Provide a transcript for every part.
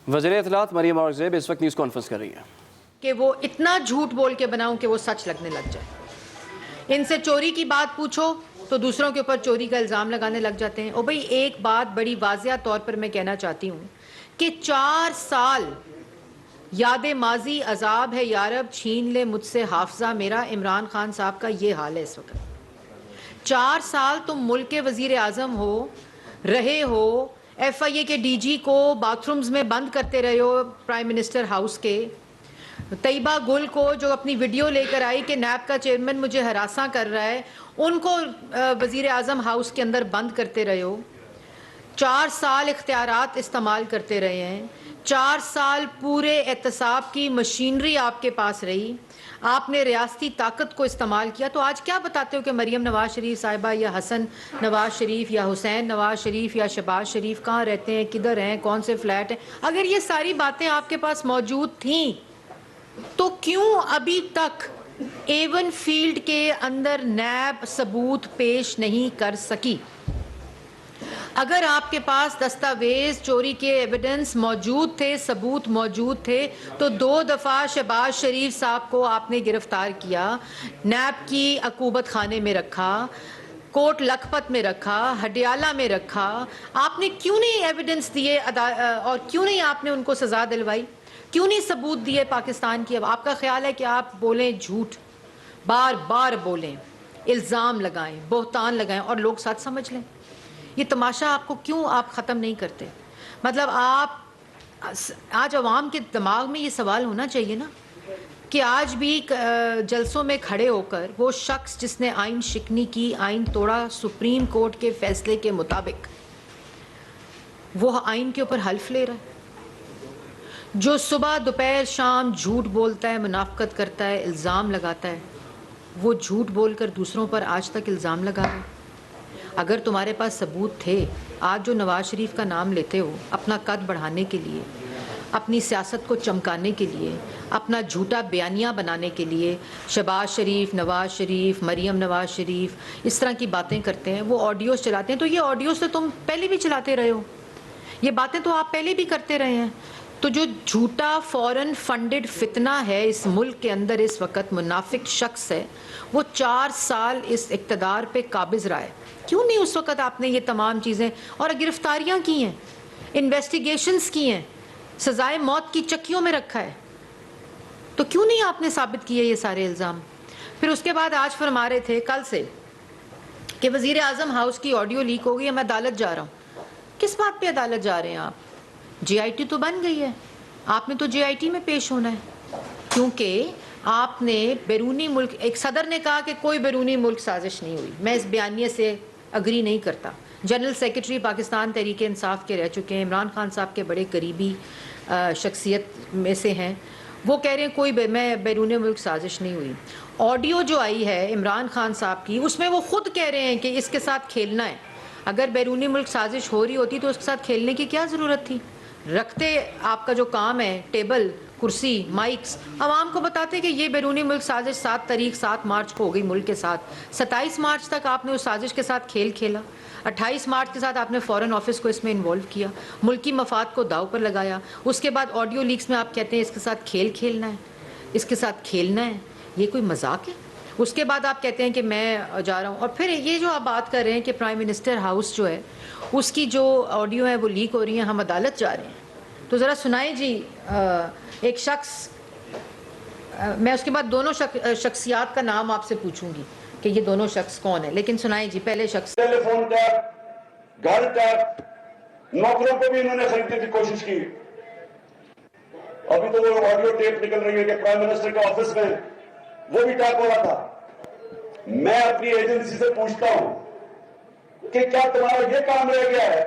وزیر اطلاعات مریم اورگزئی اس وقت نیوز کانفرنس کر رہی ہیں کہ وہ اتنا جھوٹ بول کے بناؤں کہ وہ سچ لگنے لگ جائے۔ ان سے چوری کی بات پوچھو تو دوسروں کے اوپر چوری کا الزام لگانے لگ جاتے ہیں۔ اور بھئی ایک بات بڑی واضح طور پر میں کہنا چاہتی ہوں کہ 4 سال یاد ماضی عذاب ہے یارب، چھین لے مجھ سے حافظہ میرا، عمران خان صاحب کا یہ حال ہے اس وقت۔ 4 سال تم ملک کے وزیر اعظم ہو رہے ہو، ایف آئی اے کے ڈی جی کو باتھ رومز میں بند کرتے رہے ہو پرائم منسٹر ہاؤس کے، طیبہ گل کو جو اپنی ویڈیو لے کر آئی کہ نیب کا چیئرمین مجھے ہراساں کر رہا ہے، ان کو وزیر اعظم ہاؤس کے اندر بند کرتے رہے ہو۔ 4 سال اختیارات استعمال کرتے رہے ہیں، 4 سال پورے احتساب کی مشینری آپ کے پاس رہی، آپ نے ریاستی طاقت کو استعمال کیا، تو آج کیا بتاتے ہو کہ مریم نواز شریف صاحبہ یا حسن نواز شریف یا حسین نواز شریف یا شہباز شریف کہاں رہتے ہیں، کدھر ہیں، کون سے فلیٹ ہیں؟ اگر یہ ساری باتیں آپ کے پاس موجود تھیں تو کیوں ابھی تک ایون فیلڈ کے اندر نیب ثبوت پیش نہیں کر سکی؟ اگر آپ کے پاس دستاویز چوری کے ایویڈنس موجود تھے، ثبوت موجود تھے، تو 2 دفعہ شہباز شریف صاحب کو آپ نے گرفتار کیا، نیب کی عقوبت خانے میں رکھا، کوٹ لکھپت میں رکھا، ہڈیالہ میں رکھا، آپ نے کیوں نہیں ایویڈنس دیے اور کیوں نہیں آپ نے ان کو سزا دلوائی؟ کیوں نہیں ثبوت دیے پاکستان کی؟ اب آپ کا خیال ہے کہ آپ بولیں جھوٹ، بار بار بولیں، الزام لگائیں، بہتان لگائیں اور لوگ سچ سمجھ لیں؟ یہ تماشا آپ کو کیوں آپ ختم نہیں کرتے؟ مطلب آپ آج عوام کے دماغ میں یہ سوال ہونا چاہیے نا کہ آج بھی جلسوں میں کھڑے ہو کر وہ شخص جس نے آئین شکنی کی، آئین توڑا سپریم کورٹ کے فیصلے کے مطابق، وہ آئین کے اوپر حلف لے رہا ہے، جو صبح دوپہر شام جھوٹ بولتا ہے، منافقت کرتا ہے، الزام لگاتا ہے، وہ جھوٹ بول کر دوسروں پر آج تک الزام لگا رہا ہے۔ اگر تمہارے پاس ثبوت تھے، آج جو نواز شریف کا نام لیتے ہو اپنا قد بڑھانے کے لیے، اپنی سیاست کو چمکانے کے لیے، اپنا جھوٹا بیانیہ بنانے کے لیے، شہباز شریف، نواز شریف، مریم نواز شریف اس طرح کی باتیں کرتے ہیں، وہ آڈیوز چلاتے ہیں، تو یہ آڈیوز تو تم پہلے بھی چلاتے رہے ہو، یہ باتیں تو آپ پہلے بھی کرتے رہے ہیں۔ تو جو جھوٹا فورن فنڈڈ فتنہ ہے اس ملک کے اندر اس وقت، منافق شخص ہے، وہ 4 سال اس اقتدار پہ قابض رہا ہے۔ کیوں نہیں اس وقت آپ نے یہ تمام چیزیں اور گرفتاریاں کی ہیں، انویسٹیگیشنز کی ہیں، سزائے موت کی چکیوں میں رکھا ہے، تو کیوں نہیں آپ نے ثابت کیے یہ سارے الزام؟ پھر اس کے بعد آج فرما رہے تھے کل سے کہ وزیر اعظم ہاؤس کی آڈیو لیک ہو گئی ہے، میں عدالت جا رہا ہوں۔ کس بات پہ عدالت جا رہے ہیں آپ؟ جے آئی ٹی تو بن گئی ہے، آپ نے تو جے آئی ٹی میں پیش ہونا ہے، کیونکہ آپ نے بیرونی ملک، ایک صدر نے کہا کہ کوئی بیرونی ملک سازش نہیں ہوئی، میں اس بیانیے سے اگری نہیں کرتا۔ جنرل سیکرٹری پاکستان تحریک انصاف کے رہ چکے ہیں، عمران خان صاحب کے بڑے قریبی شخصیت میں سے ہیں، وہ کہہ رہے ہیں کوئی میں بیرون ملک سازش نہیں ہوئی۔ آڈیو جو آئی ہے عمران خان صاحب کی، اس میں وہ خود کہہ رہے ہیں کہ اس کے ساتھ کھیلنا ہے، اگر بیرونی ملک سازش ہو رہی ہوتی تو اس کے ساتھ کھیلنے کی کیا ضرورت تھی؟ رکھتے آپ کا جو کام ہے، ٹیبل، کرسی، مائکس، عوام کو بتاتے کہ یہ بیرونی ملک سازش 7 تاریخ 7 مارچ کو ہو گئی ملک کے ساتھ، 27 مارچ تک آپ نے اس سازش کے ساتھ کھیل کھیلا، 28 مارچ کے ساتھ آپ نے فورن آفس کو اس میں انوالو کیا، ملکی مفاد کو داؤ پر لگایا، اس کے بعد آڈیو لیکس میں آپ کہتے ہیں اس کے ساتھ کھیل کھیلنا ہے، اس کے ساتھ کھیلنا ہے، یہ کوئی مذاق ہے؟ اس کے بعد آپ کہتے ہیں کہ میں جا رہا ہوں، اور پھر یہ جو آپ بات کر رہے ہیں کہ پرائم منسٹر ہاؤس جو ہے اس کی جو آڈیو ہے وہ لیک ہو رہی ہیں، ہم عدالت جا رہے ہیں، تو ذرا سنائیں جی۔ ایک شخص، میں اس کے بعد دونوں شخصیات کا نام آپ سے پوچھوں گی کہ یہ دونوں شخص کون ہیں، لیکن سنائیں جی پہلے شخص۔ ٹیلی فون کا، گھر کا، نوکروں کو بھی انہوں نے خریدنے کی کوشش کی۔ ابھی تو وہ آڈیو ٹیپ نکل رہی ہے کہ پرائم منسٹر کے آفس میں وہ بھی ٹیپ ہو رہا تھا۔ میں اپنی ایجنسی سے پوچھتا ہوں کہ کیا تمہارا یہ کام رہ گیا ہے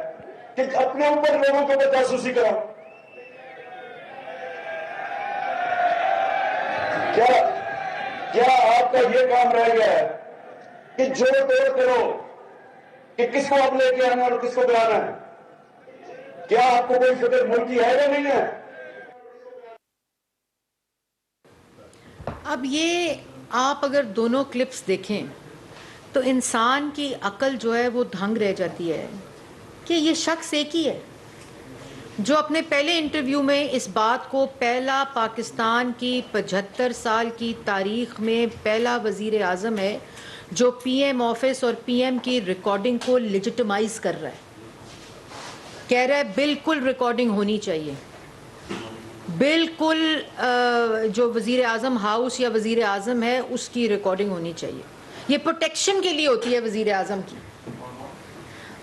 کہ اپنے اوپر لوگوں کو جاسوسی کرو؟ کیا آپ کا یہ کام رہ گیا ہے کہ جوڑ توڑ کرو کہ کس کو اب لے کے آنا اور کس کو بلانا ہے؟ کیا آپ کو کوئی فکر ملکی ہے یا نہیں ہے؟ اب یہ آپ اگر دونوں کلپس دیکھیں تو انسان کی عقل جو ہے وہ دھنگ رہ جاتی ہے کہ یہ شخص ایک ہی ہے، جو اپنے پہلے انٹرویو میں اس بات کو پہلا پاکستان کی 75 سال کی تاریخ میں پہلا وزیر اعظم ہے جو پی ایم آفس اور پی ایم کی ریکارڈنگ کو لیجٹمائز کر رہا ہے، کہہ رہا ہے بالکل ریکارڈنگ ہونی چاہیے، بالکل جو وزیر اعظم ہاؤس یا وزیر اعظم ہے اس کی ریکارڈنگ ہونی چاہیے. یہ پروٹیکشن کے لیے ہوتی ہے وزیر اعظم کی،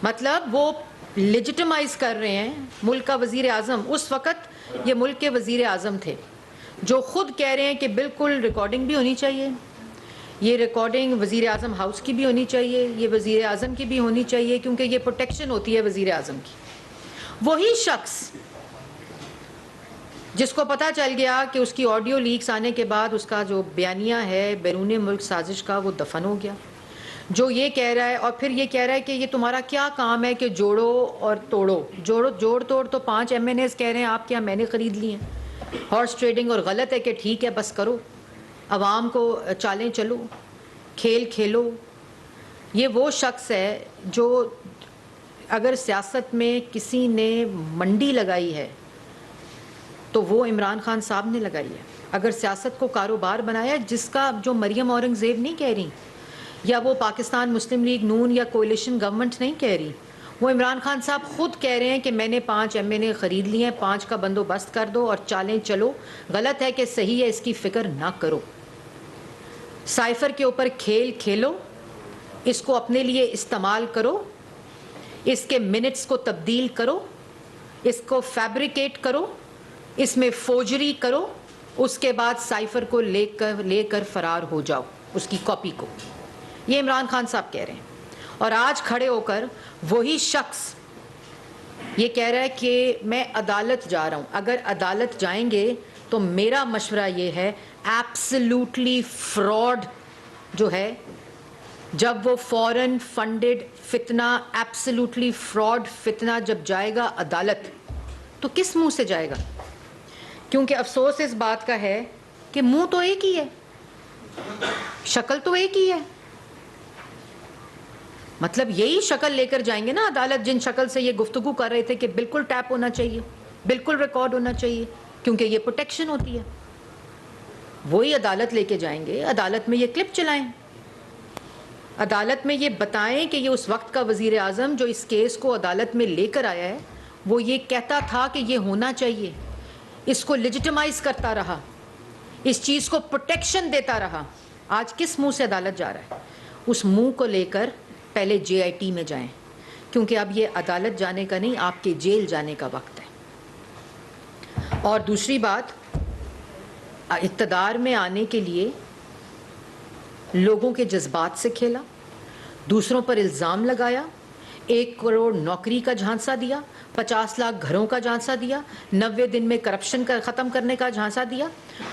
مطلب وہ لیجٹمائز کر رہے ہیں ملک کا وزیر اعظم. اس وقت یہ ملک کے وزیر اعظم تھے جو خود کہہ رہے ہیں کہ بالکل ریکارڈنگ بھی ہونی چاہیے، یہ ریکارڈنگ وزیر اعظم ہاؤس کی بھی ہونی چاہیے، یہ وزیر اعظم کی بھی ہونی چاہیے، کیونکہ یہ پروٹیکشن ہوتی ہے وزیر اعظم کی. وہی شخص جس کو پتہ چل گیا کہ اس کی آڈیو لیکس آنے کے بعد اس کا جو بیانیہ ہے بیرون ملک سازش کا وہ دفن ہو گیا، جو یہ کہہ رہا ہے اور پھر یہ کہہ رہا ہے کہ یہ تمہارا کیا کام ہے کہ جوڑو اور توڑو. جوڑ توڑ تو 5 MNAs کہہ رہے ہیں آپ کیا میں نے خرید لی ہیں، ہارس ٹریڈنگ، اور غلط ہے کہ ٹھیک ہے بس کرو، عوام کو چالیں چلو، کھیل کھیلو. یہ وہ شخص ہے جو اگر سیاست میں کسی نے منڈی لگائی ہے تو وہ عمران خان صاحب نے لگائی ہے. اگر سیاست کو کاروبار بنایا جس کا جو مریم اورنگزیب نہیں کہہ رہی، یا وہ پاکستان مسلم لیگ نون یا کولیشن گورنمنٹ نہیں کہہ رہی، وہ عمران خان صاحب خود کہہ رہے ہیں کہ میں نے 5 MNA خرید لیے ہیں، 5 کا بندوبست کر دو اور چالیں چلو، غلط ہے کہ صحیح ہے اس کی فکر نہ کرو. سائفر کے اوپر کھیل کھیلو، اس کو اپنے لیے استعمال کرو، اس کے منٹس کو تبدیل کرو، اس کو فیبریکیٹ کرو، اس میں فوجری کرو، اس کے بعد سائفر کو لے کر فرار ہو جاؤ، اس کی کاپی کو. یہ عمران خان صاحب کہہ رہے ہیں. اور آج کھڑے ہو کر وہی شخص یہ کہہ رہا ہے کہ میں عدالت جا رہا ہوں. اگر عدالت جائیں گے تو میرا مشورہ یہ ہے ایبسلیوٹلی فراڈ جو ہے، جب وہ فورن فنڈڈ فتنہ، ایبسلیوٹلی فراڈ فتنہ جب جائے گا عدالت تو کس منہ سے جائے گا؟ کیونکہ افسوس اس بات کا ہے کہ منہ تو ایک ہی ہے، شکل تو ایک ہی ہے. مطلب یہی شکل لے کر جائیں گے نا عدالت جن شکل سے یہ گفتگو کر رہے تھے کہ بالکل ٹیپ ہونا چاہیے، بالکل ریکارڈ ہونا چاہیے، کیونکہ یہ پروٹیکشن ہوتی ہے. وہی عدالت لے کے جائیں گے، عدالت میں یہ کلپ چلائیں، عدالت میں یہ بتائیں کہ یہ اس وقت کا وزیر اعظم جو اس کیس کو عدالت میں لے کر آیا ہے وہ یہ کہتا تھا کہ یہ ہونا چاہیے، اس کو لیجٹمائز کرتا رہا، اس چیز کو پروٹیکشن دیتا رہا. آج کس منہ سے عدالت جا رہا ہے؟ اس منہ کو لے کر پہلے JIT میں جائیں، کیونکہ اب یہ عدالت جانے کا نہیں، آپ کے جیل جانے کا وقت ہے. اور دوسری بات، اقتدار میں آنے کے لیے لوگوں کے جذبات سے کھیلا، دوسروں پر الزام لگایا، 1 کروڑ نوکری کا جھانسا دیا، 50 لاکھ گھروں کا جھانسا دیا، 90 دن میں کرپشن کا ختم کرنے کا جھانسا دیا.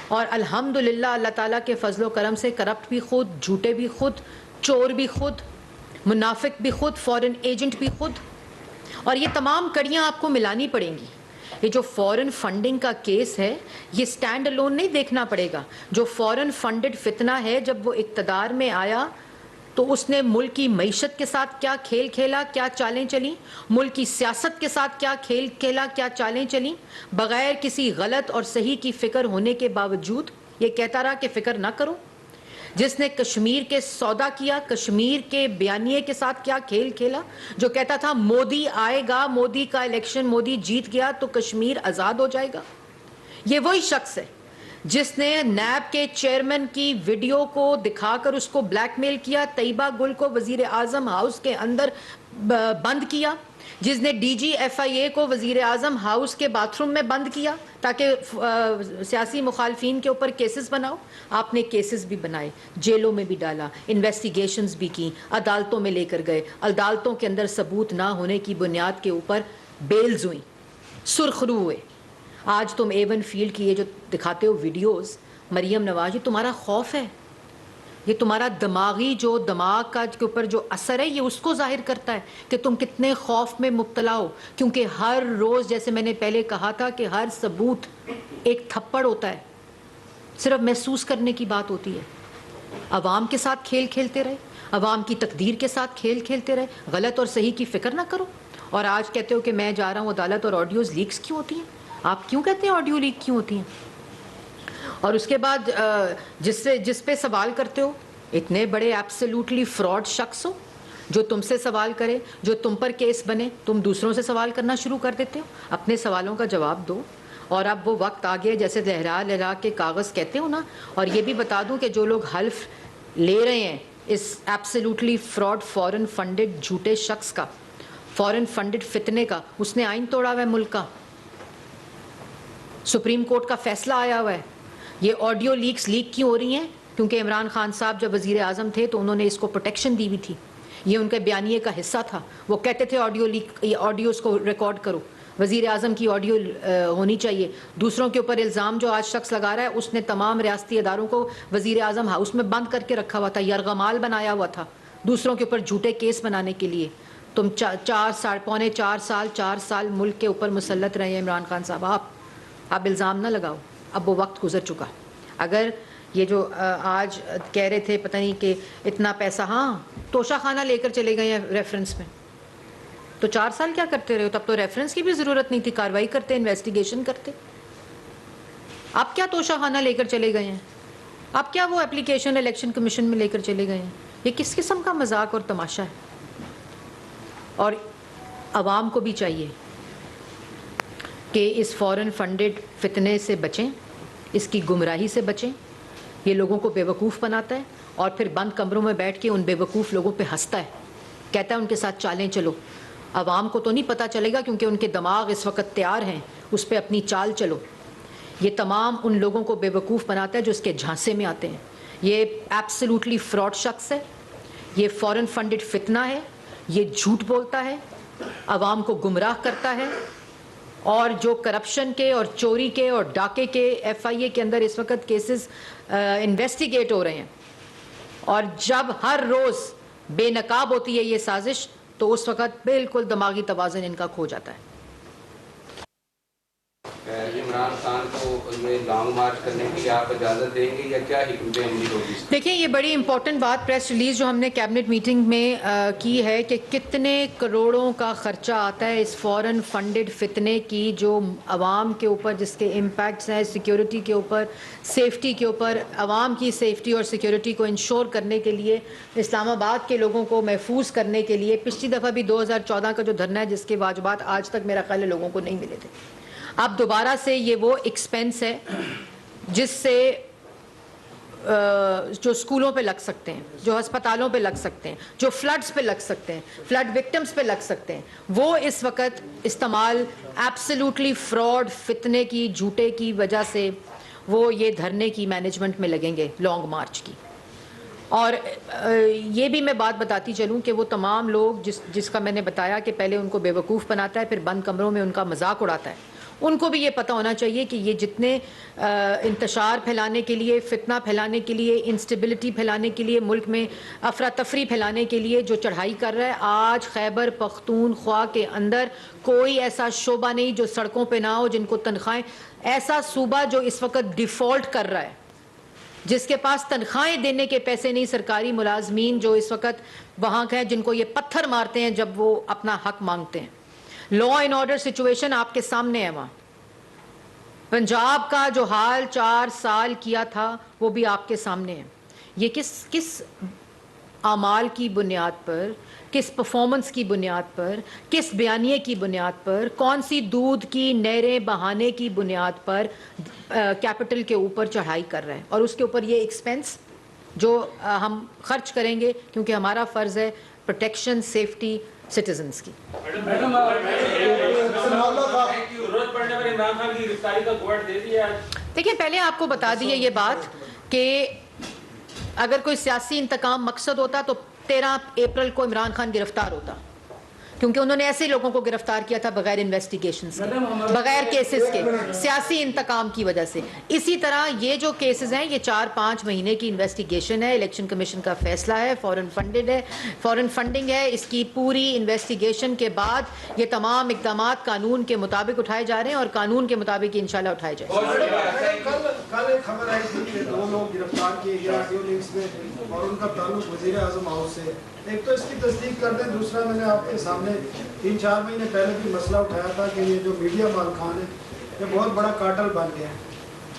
اور الحمدللہ اللہ تعالیٰ کے فضل و کرم سے کرپٹ بھی خود، جھوٹے بھی خود، چور بھی خود، منافق بھی خود، فورن ایجنٹ بھی خود. اور یہ تمام کڑیاں آپ کو ملانی پڑیں گی. یہ جو فورن فنڈنگ کا کیس ہے یہ سٹینڈ الون نہیں دیکھنا پڑے گا. جو فورن فنڈڈ فتنہ ہے جب وہ اقتدار میں آیا تو اس نے ملک کی معیشت کے ساتھ کیا کھیل کھیلا، کیا چالیں چلیں، ملک کی سیاست کے ساتھ کیا کھیل کھیلا، کیا چالیں چلیں، بغیر کسی غلط اور صحیح کی فکر ہونے کے باوجود یہ کہتا رہا کہ فکر نہ کرو. جس نے کشمیر کے سودا کیا، کشمیر کے بیانیے کے ساتھ کیا کھیل کھیلا، جو کہتا تھا مودی آئے گا، مودی کا الیکشن مودی جیت گیا تو کشمیر آزاد ہو جائے گا. یہ وہی شخص ہے جس نے نیب کے چیئرمین کی ویڈیو کو دکھا کر اس کو بلیک میل کیا، طیبہ گل کو وزیر اعظم ہاؤس کے اندر بند کیا، جس نے DG FIA کو وزیر اعظم ہاؤس کے باتھ روم میں بند کیا تاکہ سیاسی مخالفین کے اوپر کیسز بناؤ. آپ نے کیسز بھی بنائے، جیلوں میں بھی ڈالا، انویسٹیگیشنز بھی کی، عدالتوں میں لے کر گئے، عدالتوں کے اندر ثبوت نہ ہونے کی بنیاد کے اوپر بیلز ہوئیں، سرخرو ہوئے. آج تم A1 فیلڈ کی یہ جو دکھاتے ہو ویڈیوز، مریم نواز، یہ تمہارا خوف ہے، یہ تمہارا دماغی جو دماغ کا کے اوپر جو اثر ہے یہ اس کو ظاہر کرتا ہے کہ تم کتنے خوف میں مبتلا ہو. کیونکہ ہر روز جیسے میں نے پہلے کہا تھا کہ ہر ثبوت ایک تھپڑ ہوتا ہے، صرف محسوس کرنے کی بات ہوتی ہے. عوام کے ساتھ کھیل کھیلتے رہے، عوام کی تقدیر کے ساتھ کھیل کھیلتے رہے، غلط اور صحیح کی فکر نہ کرو. اور آج کہتے ہو کہ میں جا رہا ہوں عدالت, اور آڈیوز لیکس کیوں ہوتی ہیں؟ آپ کیوں کہتے ہیں آڈیو لیک کیوں ہوتی ہیں؟ اور اس کے بعد جس پہ سوال کرتے ہو, اتنے بڑے ایبسلیوٹلی فراڈ شخص ہو, جو تم سے سوال کرے, جو تم پر کیس بنے, تم دوسروں سے سوال کرنا شروع کر دیتے ہو. اپنے سوالوں کا جواب دو. اور اب وہ وقت آ گیا جیسے لہرا لہرا کے کاغذ کہتے ہو نا. اور یہ بھی بتا دوں کہ جو لوگ حلف لے رہے ہیں اس ایبسلیوٹلی فراڈ فورن فنڈڈ جھوٹے شخص کا, فورن فنڈڈ فتنے کا, اس نے آئین توڑا ہوا ہے ملک کا. سپریم کورٹ کا فیصلہ آیا ہوا ہے. یہ آڈیو لیکس لیک کیوں ہو رہی ہیں؟ کیونکہ عمران خان صاحب جب وزیر اعظم تھے تو انہوں نے اس کو پروٹیکشن دی ہوئی تھی. یہ ان کے بیانیے کا حصہ تھا. وہ کہتے تھے آڈیو لیک, آڈیوز کو ریکارڈ کرو, وزیر اعظم کی آڈیو ہونی چاہیے. دوسروں کے اوپر الزام جو آج شخص لگا رہا ہے, اس نے تمام ریاستی اداروں کو وزیر اعظم ہاؤس میں بند کر کے رکھا ہوا تھا, یرغمال بنایا ہوا تھا دوسروں کے اوپر جھوٹے کیس بنانے کے لیے. تم 4 سال ملک کے اوپر مسلط رہے ہیں عمران خان صاحب. آپ الزام نہ لگاؤ, اب وہ وقت گزر چکا. اگر یہ جو آج کہہ رہے تھے پتہ نہیں کہ اتنا پیسہ, ہاں توشہ خانہ لے کر چلے گئے ہیں ریفرنس میں, تو 4 سال کیا کرتے رہے ہو؟ تب تو ریفرنس کی بھی ضرورت نہیں تھی, کارروائی کرتے, انویسٹیگیشن کرتے. آپ کیا توشہ خانہ لے کر چلے گئے ہیں؟ آپ کیا وہ اپلیکیشن الیکشن کمیشن میں لے کر چلے گئے ہیں؟ یہ کس قسم کا مذاق اور تماشا ہے؟ اور عوام کو بھی چاہیے کہ اس فورن فنڈڈ فتنے سے بچیں, اس کی گمراہی سے بچیں. یہ لوگوں کو بیوقوف بناتا ہے اور پھر بند کمروں میں بیٹھ کے ان بیوقوف لوگوں پہ ہنستا ہے, کہتا ہے ان کے ساتھ چالیں چلو. عوام کو تو نہیں پتہ چلے گا کیونکہ ان کے دماغ اس وقت تیار ہیں, اس پہ اپنی چال چلو. یہ تمام ان لوگوں کو بیوقوف بناتا ہے جو اس کے جھانسے میں آتے ہیں. یہ ایبسلیوٹلی فراڈ شخص ہے, یہ فورن فنڈڈ فتنہ ہے, یہ جھوٹ بولتا ہے, عوام کو گمراہ کرتا ہے. اور جو کرپشن کے اور چوری کے اور ڈاکے کے ایف آئی اے کے اندر اس وقت کیسز انویسٹیگیٹ ہو رہے ہیں, اور جب ہر روز بے نقاب ہوتی ہے یہ سازش, تو اس وقت بالکل دماغی توازن ان کا کھو جاتا ہے. عمران خان کو یہ لانگ مارچ کرنے کے لیے آپ اجازت دیں گے یا کیا حکمت عملی ہوگی؟ دیکھیں یہ بڑی امپورٹنٹ بات, پریس ریلیز جو ہم نے کیبنٹ میٹنگ میں کی ہے کہ کتنے کروڑوں کا خرچہ آتا ہے اس فورن فنڈڈ فتنے کی, جو عوام کے اوپر جس کے امپیکٹس ہیں, سیکیورٹی کے اوپر, سیفٹی کے اوپر, عوام کی سیفٹی اور سیکیورٹی کو انشور کرنے کے لیے, اسلام آباد کے لوگوں کو محفوظ کرنے کے لیے. پچھلی دفعہ بھی 2014 کا جو دھرنا ہے جس کے واجبات آج تک میرا خیال ہے لوگوں کو نہیں ملے تھے, اب دوبارہ سے یہ وہ ایکسپینس ہے جس سے جو اسکولوں پہ لگ سکتے ہیں, جو ہسپتالوں پہ لگ سکتے ہیں, جو فلڈز پہ لگ سکتے ہیں, فلڈ وکٹمز پہ لگ سکتے ہیں, وہ اس وقت استعمال ایبسلیوٹلی فراڈ فتنے کی, جھوٹے کی وجہ سے وہ یہ دھرنے کی مینجمنٹ میں لگیں گے, لانگ مارچ کی. اور یہ بھی میں بات بتاتی چلوں کہ وہ تمام لوگ جس کا میں نے بتایا کہ پہلے ان کو بیوقوف بناتا ہے, پھر بند کمروں میں ان کا مذاق اڑاتا ہے, ان کو بھی یہ پتہ ہونا چاہیے کہ یہ جتنے انتشار پھیلانے کے لیے, فتنہ پھیلانے کے لیے, انسٹیبلٹی پھیلانے کے لیے, ملک میں افراتفری پھیلانے کے لیے جو چڑھائی کر رہا ہے, آج خیبر پختونخوا کے اندر کوئی ایسا شعبہ نہیں جو سڑکوں پہ نہ ہو, جن کو تنخواہیں, ایسا صوبہ جو اس وقت ڈیفالٹ کر رہا ہے, جس کے پاس تنخواہیں دینے کے پیسے نہیں, سرکاری ملازمین جو اس وقت وہاں کے ہیں جن کو یہ پتھر مارتے ہیں جب وہ اپنا حق مانگتے ہیں. لا اینڈ آرڈر سچویشن آپ کے سامنے ہے. وہاں پنجاب کا جو حال 4 سال کیا تھا وہ بھی آپ کے سامنے ہے. یہ کس اعمال کی بنیاد پر, کس پرفارمنس کی بنیاد پر, کس بیانیے کی بنیاد پر, کون سی دودھ کی نہریں بہانے کی بنیاد پر کیپٹل کے اوپر چڑھائی کر رہا ہے, اور اس کے اوپر یہ ایکسپینس جو ہم خرچ کریں گے کیونکہ ہمارا فرض ہے پروٹیکشن, سیفٹی سٹیزنز کی. دیکھیں پہلے آپ کو بتا دی ہے یہ بات کہ اگر کوئی سیاسی انتقام مقصد ہوتا تو 13 اپریل کو عمران خان گرفتار ہوتا, کیونکہ انہوں نے ایسے لوگوں کو گرفتار کیا تھا بغیر انویسٹیگیشنز کے, بغیر کیسز کے, سیاسی انتقام کی وجہ سے. اسی طرح یہ جو کیسز ہیں یہ 4-5 مہینے کی انویسٹیگیشن ہے, الیکشن کمیشن کا فیصلہ ہے, فورن فنڈڈ ہے, فورن فنڈنگ ہے. اس کی پوری انویسٹیگیشن کے بعد یہ تمام اقدامات قانون کے مطابق اٹھائے جا رہے ہیں اور قانون کے مطابق انشاءاللہ اٹھائے جائیں گے. کل ایک خبر آئی تھی کہ 2 لوگ گرفتار کیے گئے آڈیو لنکس میں اور ان کا تعلق وزیر اعظم ہاؤس سے. ایک تو اس کی تصدیق کر دیں, دوسرا میں نے آپ کے سامنے نے 3-4 مہینے پہلے بھی مسئلہ اٹھایا تھا کہ یہ جو میڈیا مالکان ہے یہ بہت بڑا کارٹل بن گیا ہے.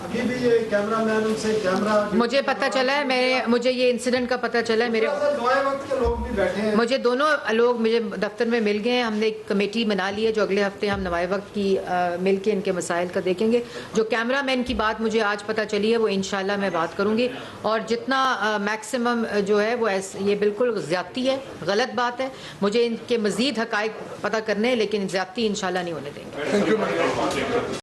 ابھی بھی یہ کیمرہ مین ان سے کیمرہ مجھے پتہ چلا ہے, مجھے یہ انسیڈنٹ کا پتہ چلا ہے. میرے دعائے وقت کے لوگ بھی بیٹھے ہیں. مجھے دونوں لوگ مجھے دفتر میں مل گئے ہیں. ہم نے ایک کمیٹی بنا لی ہے جو اگلے ہفتے ہم نوائے وقت کی مل کے ان کے مسائل کا دیکھیں گے. جو کیمرہ مین کی بات مجھے آج پتہ چلی ہے وہ انشاءاللہ میں بات کروں گی, اور جتنا میکسیمم جو ہے وہ یہ بالکل زیادتی ہے, غلط بات ہے. مجھے ان کے مزید حقائق پتہ کرنے ہیں لیکن زیادتی انشاءاللہ نہیں ہونے دیں گے.